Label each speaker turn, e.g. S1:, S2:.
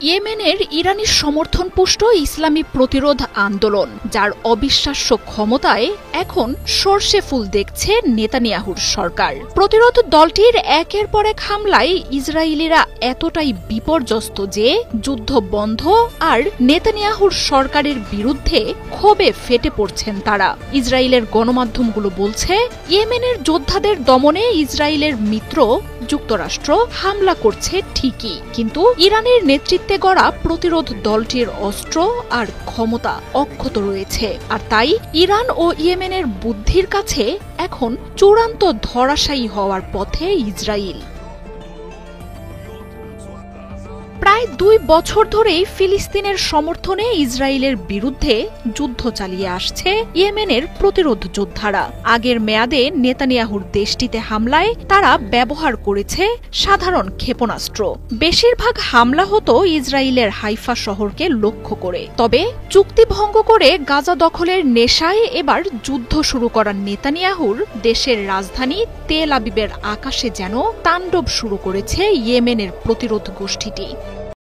S1: ইয়েমেনের ইরানি সমর্থনপুষ্ট ইসলামী প্রতিরোধ আন্দোলন, যার অবিশ্বাস্য ক্ষমতায় এখন সর্ষে ফুল দেখছে নেতানিয়াহুর সরকার। প্রতিরোধ দলটির একের পর এক হামলায় ইসরায়েলিরা এতটাই বিপর্যস্ত যে যুদ্ধ বন্ধ আর নেতানিয়াহুর সরকারের বিরুদ্ধে ক্ষোভে ফেটে পড়ছেন তারা। ইসরায়েলের গণমাধ্যমগুলো বলছে, ইয়েমেনের যোদ্ধাদের দমনে ইসরায়েলের মিত্র যুক্তরাষ্ট্র হামলা করছে ঠিকই, কিন্তু ইরানের নেতৃত্বে গড়া প্রতিরোধ দলটির অস্ত্র আর ক্ষমতা অক্ষত রয়েছে। আর তাই ইরান ও ইয়েমেনের বুদ্ধির কাছে এখন চূড়ান্ত ধরাশায়ী হওয়ার পথে ইসরায়েল। প্রায় ২ বছর ধরেই ফিলিস্তিনের সমর্থনে ইসরায়েলের বিরুদ্ধে যুদ্ধ চালিয়ে আসছে ইয়েমেনের প্রতিরোধ যোদ্ধারা। আগের মেয়াদে নেতানিয়াহুর দেশটিতে হামলায় তারা ব্যবহার করেছে সাধারণ ক্ষেপণাস্ত্র। বেশিরভাগ হামলা হতো ইসরায়েলের হাইফা শহরকে লক্ষ্য করে। তবে চুক্তি ভঙ্গ করে গাজা দখলের নেশায় এবার যুদ্ধ শুরু করা নেতানিয়াহুর দেশের রাজধানী তেল আবিবের আকাশে যেন তাণ্ডব শুরু করেছে ইয়েমেনের প্রতিরোধ গোষ্ঠীটি।